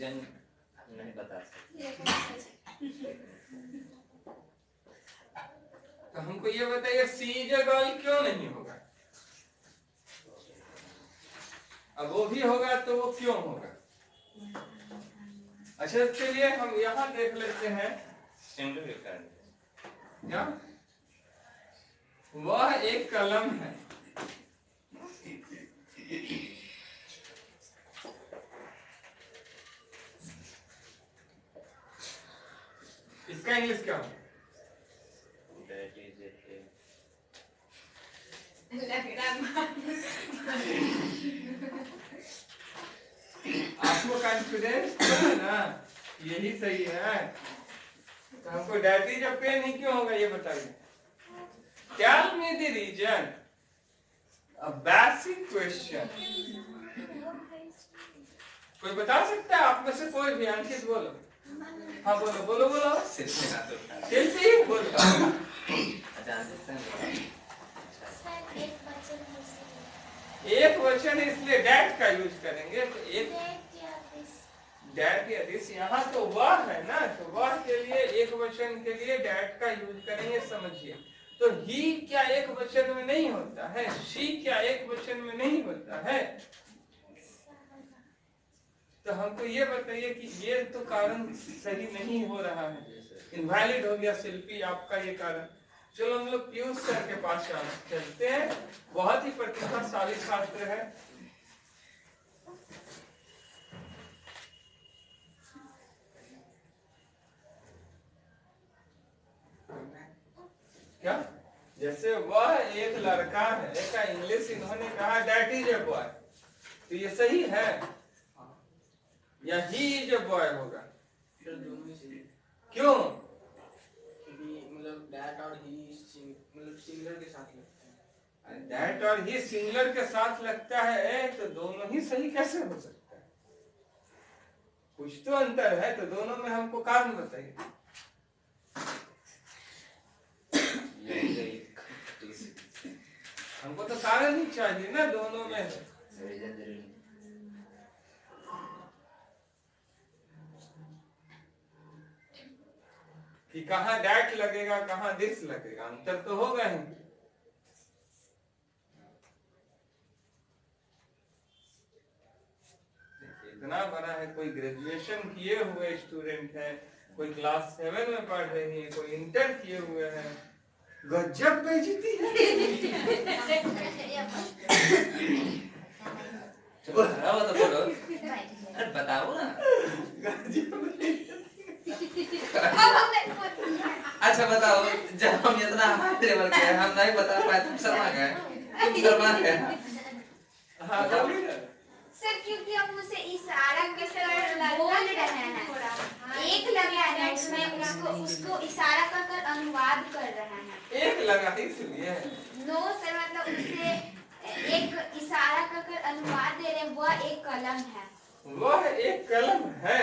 Reason नहीं बता सकते। तो हमको ये बताइए सी इज अ गर्ल क्यों नहीं होगा? अब वो भी होगा तो वो क्यों होगा? अच्छा चलिए हम यहाँ देख लेते हैं। सिंगल कारण क्या? वह एक कलम है। इसका इंग्लिश क्या होगा? दैट इज आपको कॉन्फिडेंस है ना? यही सही है। तो हमको डैट इज अ पेन ही क्यों होगा ये बताइए। Tell me the reason. A basic question. कोई बता सकता है आप में से कोई भी? अंकित बोलो। हाँ बोलो बोलो बोलो। शिल्पी बोलो। एक वचन इसलिए डैट का यूज करेंगे तो एक डैट या दिस। यहाँ तो वह है ना, तो वह के लिए एक वचन के लिए डैट का यूज करेंगे। समझिए तो ही क्या एक वचन में नहीं होता है? शी क्या एक वचन में नहीं होता है? तो हमको ये बताइए कि ये तो कारण सही नहीं हो रहा है, इनवैलिड हो गया शिल्पी आपका ये कारण। चलो हम लोग पीयूष सर के पास चलते हैं। बहुत ही प्रतिभाशाली छात्र है। क्या? जैसे वह एक लड़का है, इसका इंग्लिश इन्होंने कहा दैट इज ए बॉय, तो ये सही है या ही इज ए बॉय होगा? दोनों ही सही है। क्यों? मतलब दैट और ही मतलब सिंगुलर के साथ लगता है। दैट और ही सिंगुलर के साथ लगता है तो दोनों ही सही कैसे हो सकता है? कुछ तो अंतर है, तो दोनों में हमको कारण बताइए। हमको तो कारण ही चाहिए ना दोनों में है। कि कहाँ डैट लगेगा कहाँ दिस लगेगा, अंतर तो होगा ही। इतना बड़ा है, कोई ग्रेजुएशन किए हुए स्टूडेंट है, कोई क्लास 7 में पढ़ रही है, कोई इंटर किए हुए हैं। गजब बेइज्जती है। बताओ ना। अच्छा बताओ, जब हम इतना हाई लेवल के हम नहीं बता पाए तुम शर्मा गए, तुम शर्मा गए। हाँ सर क्योंकि हम उसे इशारा कर बोल रहे हैं, एक लगा है उसमें, उसको इशारा कर अनुवाद कर रहे हैं। एक लगा इसलिए। नो सर, मतलब उसे एक इशारा कर अनुवाद दे रहे हैं। वह एक कलम है। वह एक कलम है।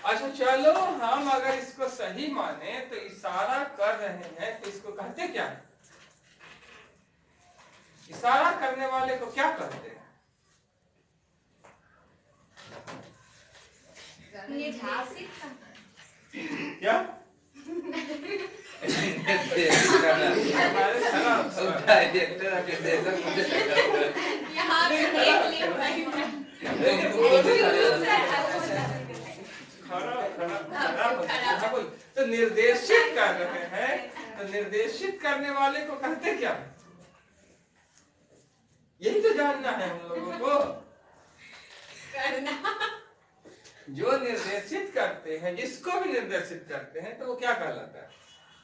अच्छा चलो हम अगर इसको सही माने तो इशारा कर रहे हैं तो इसको कहते क्या है? इशारा करने वाले को क्या कहते हैं? निर्देशित। क्या? तो निर्देशित कर रहे हैं, तो निर्देशित करने वाले को कहते क्या? यही तो जानना है हम लोगों को। जो निर्देशित करते हैं, जिसको भी निर्देशित करते हैं, तो वो क्या कहलाता है?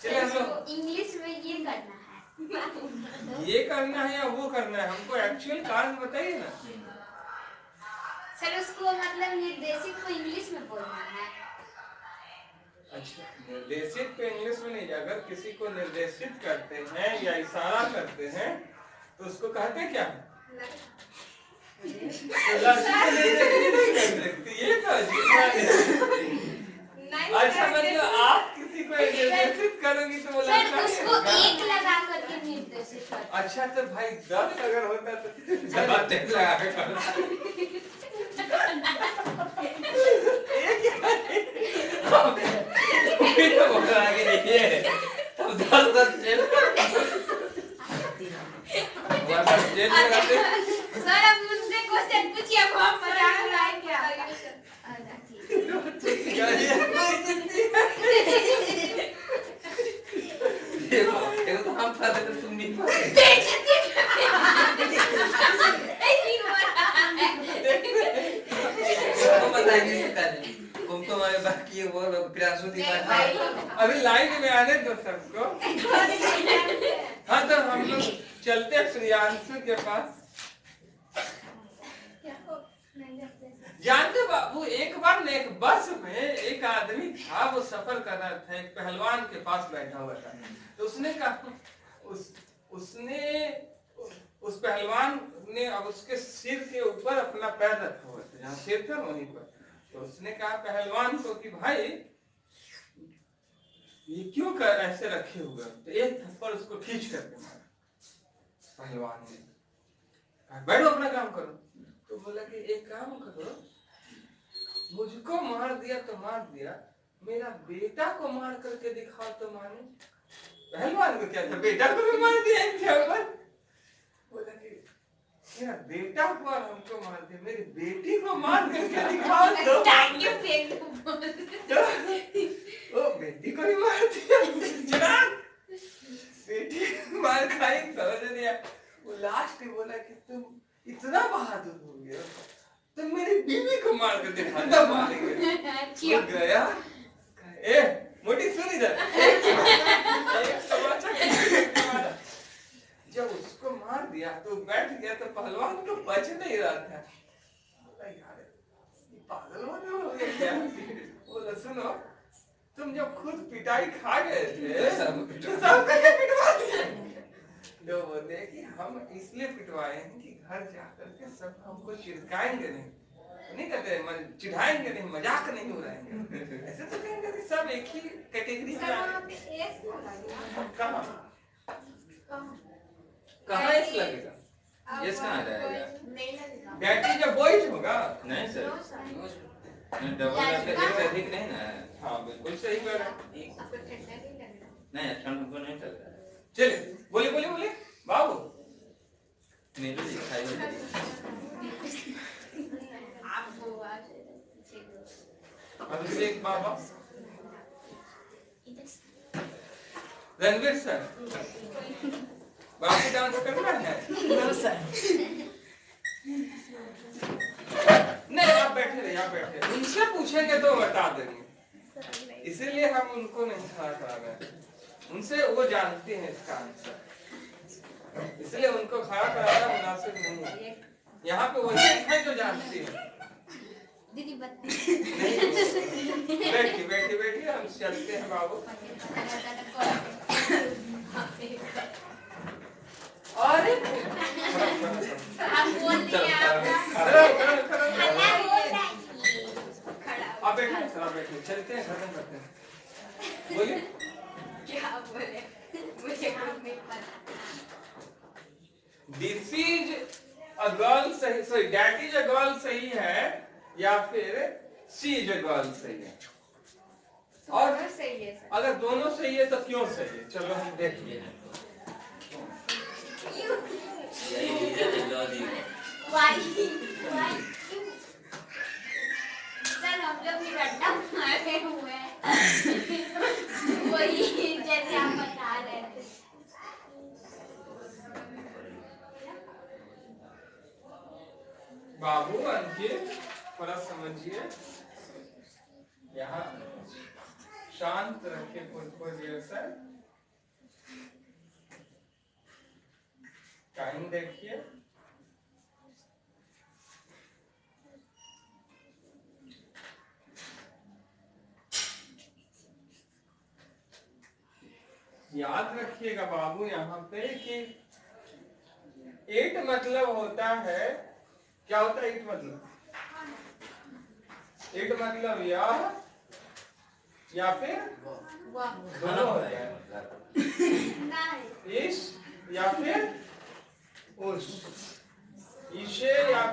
चलिए हम लोग इंग्लिश में ये करना है, ये करना है या वो करना है, हमको एक्चुअल कारण बताइए ना। सर उसको मतलब निर्देशित को इंग्लिश में बोलना है। अच्छा, निर्देशित को इंग्लिश में नहीं, अगर किसी को निर्देशित करते हैं या इशारा करते हैं तो उसको कहते क्या? अच्छा मतलब आप किसी को निर्देशित करोगी तो वो उसको एक लगा करके निर्देशित। अच्छा तो भाई 10 अगर होता तो ज्यादा तेल लगा के कर फिर वो आगे देखिए तब 10 जेल जेल लगाते सर अब मुझसे क्वेश्चन पूछिए, अब हम मजाक उड़ाएं क्या? देखो तो हम फंसे तो तुम नहीं फंसे बताएंगे तुमको हमारे बाकी वो प्रियांशु अभी लाइन में आने दो सबको। हाँ तो हम लोग चलते हैं प्रियांशु के पास। जानते बाबू, एक बार ने एक बस में एक आदमी था, वो सफर कर रहा था, एक पहलवान के पास बैठा हुआ था। तो उसने कहा उस पहलवान ने अब उसके सिर के ऊपर अपना पैर रखा हुआ था, जहाँ सिर था वहीं पर। तो उसने कहा पहलवान को कि भाई ये क्यों कर ऐसे रखे हुए? तो एक थप्पड़ उसको खींच करके मारा पहलवान ने। बैठो अपना काम करो। तो बोला कि एक काम करो, मुझको मार दिया तो मार दिया, मेरा बेटा को मार करके दिखाओ तो माने। पहलवान को क्या था, बेटा को भी मार दिया क्या ऊपर? बोला कि मेरा बेटा को और हमको मार दिया, मेरी बेटी को मार करके दिखाओ तो ओ बेटी को ही मार दिया, बेटी मार खाई समझ नहीं आया। वो लास्ट में बोला कि तुम इतना बहादुर हो गए, तुम मेरी बीवी को मार कर दिखा दो, मारेंगे। वो गया, ए मोटी सुन इधर, जब उसको मार दिया तो बैठ गया, तो पहलवान तो बच नहीं रहा था। यार पागल हो गया क्या? बोला सुनो, तुम जब खुद पिटाई खा गए थे तो सबको पिटवा दिया। लोग बोलते हैं कि हम इसलिए पिटवाए हैं कि घर जाकर के सब हमको चिढ़ाएंगे नहीं कहते, चिढ़ाएंगे नहीं, मजाक नहीं उड़ाएंगे। ऐसे तो कहेंगे कि सब एक ही कैटेगरी में आएंगे। कहाँ एस लगेगा? यस कहाँ जाएगा? बैटरी जब बॉइज होगा नहीं सर, डबल से अधिक नहीं ना। हाँ बिल्कुल सही कह रहे हैं। नहीं ठंड को नहीं चल रहा है। चलिए बोले बोले बोले बाबू, मेरे लिए खाई हो अभिषेक बाबा, रणवीर सर, बाकी डांस करना है? नहीं आप बैठे रहिए, आप बैठे रहिए। उनसे पूछेंगे तो बता देंगे, इसीलिए हम उनको नहीं खड़ा करा रहे। उनसे वो जानते हैं इसका आंसर, इसलिए उनको खड़ा कराना मुनासिब नहीं है। यहाँ पे वही है जो जानती है। दीदी बैठी बैठी बैठी हम चलते हैं बाबू। अरे आप बैठे सर, आप बैठे, चलते हैं, खत्म करते हैं। बोलिए क्या बोले, मुझे कुछ नहीं पता। दिस इज अ गर्ल सही, sorry that is a girl सही है या फिर सी इज अ गर्ल सही है? और सही है सर। अगर दोनों सही है तो क्यों सही है? चलो हम देखिए। सर हम लोग भी रट्टा मारे हुए हैं, वही जैसे आप बता रहे थे। बाबू अंकित थोड़ा समझिए, यहाँ शांत रखे खुद को देर से, टाइम देखिए। याद रखिएगा बाबू यहाँ पे कि ईट मतलब होता है, क्या होता है ईट मतलब? ईट मतलब या फिर दोनों होता है, इस या फिर उस।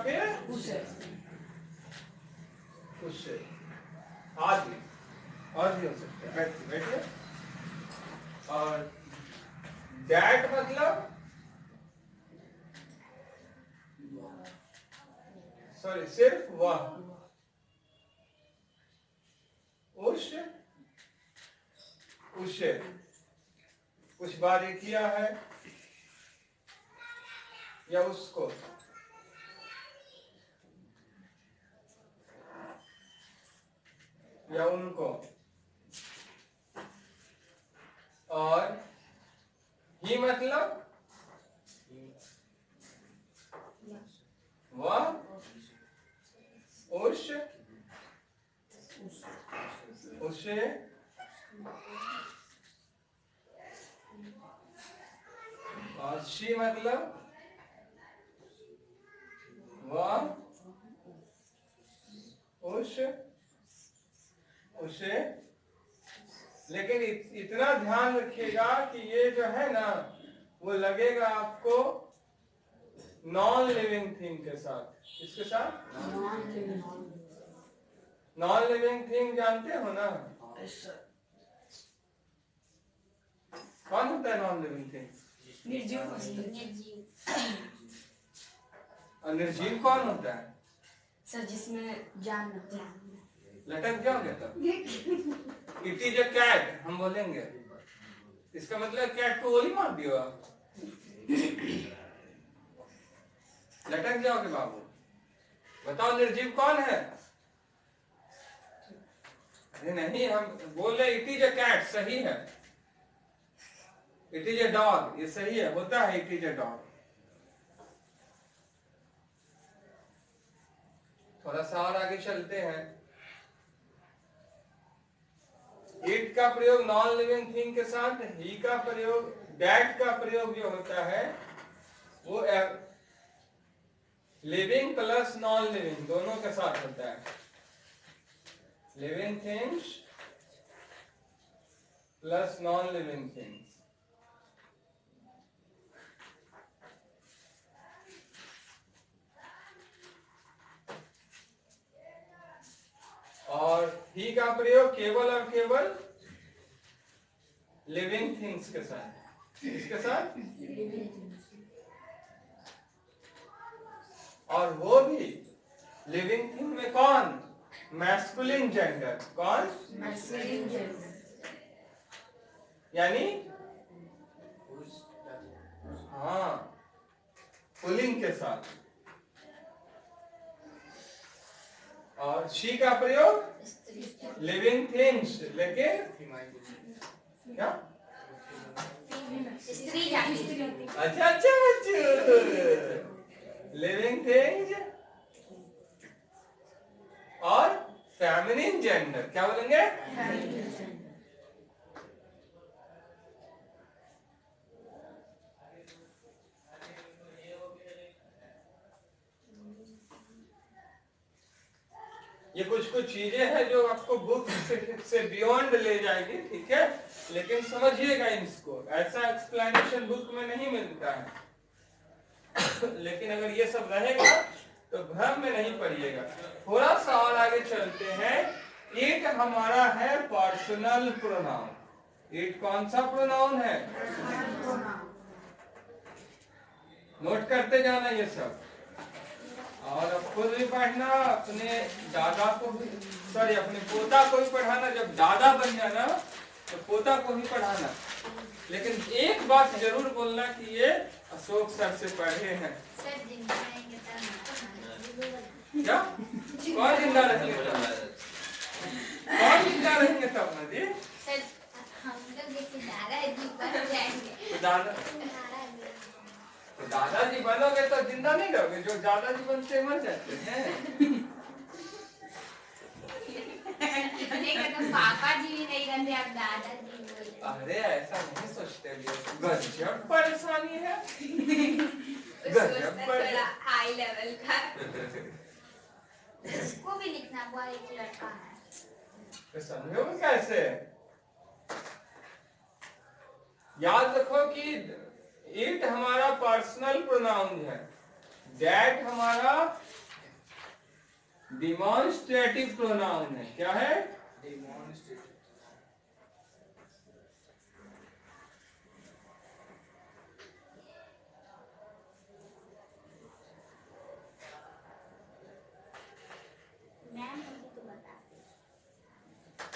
फिर उसे उससे आदि और भी हो सकता है। बैठिए बैठिए। और दैट मतलब सॉरी सिर्फ वह, उसे कुछ बारीकियां है या उसको, या उनको, और ही मतलब वह, उसे, और शी मतलब वह, उसे। लेकिन इतना ध्यान रखिएगा कि ये जो है ना वो लगेगा आपको नॉन लिविंग थिंग के साथ। किसके साथ? नॉन लिविंग थिंग जानते हो ना? कौन होता है नॉन लिविंग थिंग? निर्जीव और निर्जीव कौन होता है? सर जिसमें जान नहीं है। लटक जाओगे तब। इट इज अ कैट हम बोलेंगे, इसका मतलब कैट को गोली मार दियो आप, लटक जाओगे बाबू। बताओ निर्जीव कौन है? अरे नहीं, हम बोले इट इज अ कैट, सही है। इट इज अ डॉग, ये सही है, होता है इट इज अ डॉग। थोड़ा सा और आगे चलते हैं। इट का प्रयोग नॉन लिविंग थिंग के साथ, ही का प्रयोग, दैट का प्रयोग जो होता है वो लिविंग प्लस नॉन लिविंग दोनों के साथ होता है। Living things plus non living things. और ही का प्रयोग केवल और केवल लिविंग थिंग्स के साथ। इसके साथ, और वो भी लिविंग थिंग में कौन? Masculine gender. कौन? Masculine gender. यानी हाँ, पुलिंग के साथ। और शी का प्रयोग लिविंग थिंग्स, लेकिन क्या? स्त्री जाति। अच्छा अच्छा बच्चों, लिविंग थिंग्स और फेमिनिन जेंडर। क्या बोलेंगे? ये कुछ कुछ चीजें हैं जो आपको बुक से बियॉन्ड ले जाएगी, ठीक है? लेकिन समझिएगा इसको, ऐसा एक्सप्लेनेशन बुक में नहीं मिलता है। लेकिन अगर ये सब रहेगा तो भ्रम में नहीं पड़िएगा। थोड़ा सा और आगे चलते हैं। इट हमारा है पर्सनल प्रोनाउन। इट कौन सा प्रोनाउन है? नोट करते जाना ये सब, और अब खुद भी पढ़ना, अपने दादा को भी, सॉरी अपने पोता को भी पढ़ाना। जब दादा बन जाना तो पोता को भी पढ़ाना। लेकिन एक बात जरूर बोलना कि ये अशोक सर से पढ़े हैं। क्या? कौन जिंदा रहेंगे तब? कौन जिंदा रहेंगे तब ना जी? हम लोग जैसे दादाजी बन जाएंगे। तो दादाजी बनोगे तो जिंदा नहीं रहोगे, जो दादाजी बनते मर जाते हैं। तो पापा जी भी नहीं रहते, आप दादाजी बोले। अरे ऐसा नहीं सोचते, गजब परेशानी है। थोड़ा हाई लेवल का। इसको भी लिखना, वो एक लड़का है। तो समझोगे कैसे? याद रखो कि इट हमारा पर्सनल प्रोनाउन है। दैट हमारा डिमॉन्स्ट्रेटिव प्रोनाउन है। क्या है? डेमोन्स्ट्रेटिव।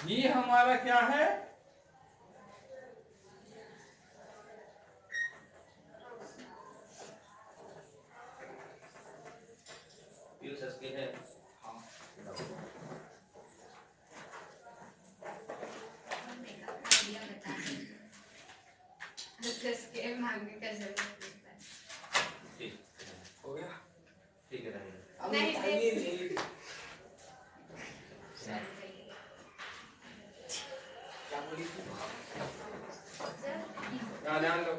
ये हमारा क्या है? है। हो गया? ठीक है अब नहीं, चाहिए नहीं। क्या बोली थी? ध्यान दो।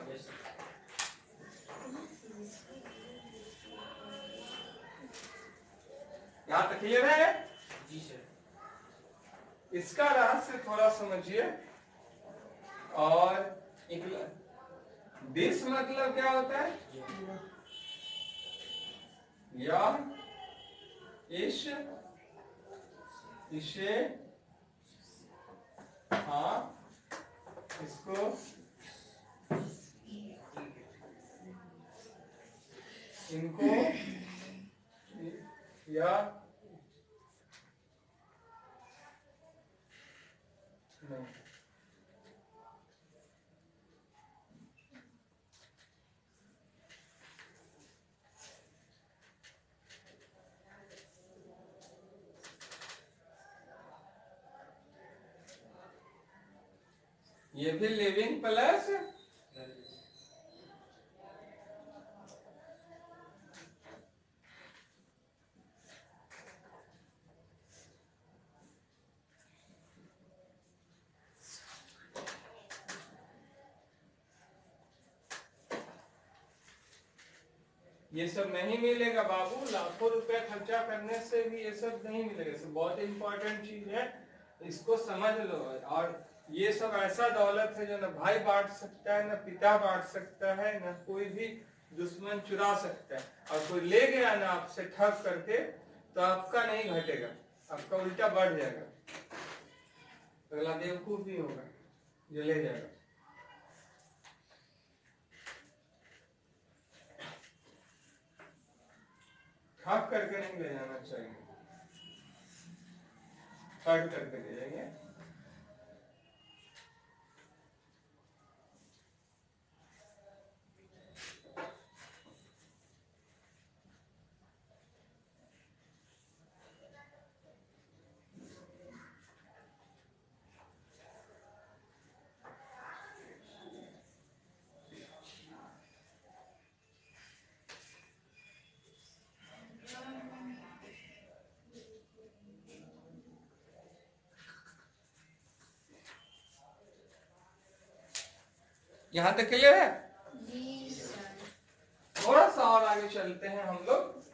यहाँ तक क्लियर है? जी सर। इसका रहस्य थोड़ा समझिए। और एक दिस मतलब क्या होता है? या, इश, इसे, हाँ, इसको, इनको, या नहीं। ये भी लिविंग प्लस ये सब नहीं मिलेगा बाबू। लाखों रुपए खर्चा करने से भी ये सब नहीं मिलेगा। सब बहुत इंपॉर्टेंट चीज है, इसको समझ लो। और ये सब ऐसा दौलत है जो न भाई बांट सकता है, न पिता बांट सकता है, न कोई भी दुश्मन चुरा सकता है। और कोई ले गया ना आपसे ठग करके, तो आपका नहीं घटेगा, आपका उल्टा बढ़ जाएगा। अगला बेवकूफ ही होगा जो ले जाएगा। ठग करके नहीं ले जाना चाहिए, ठग करके ले जाएंगे। यहाँ तक क्लियर है? थोड़ा सा और आगे चलते हैं हम लोग।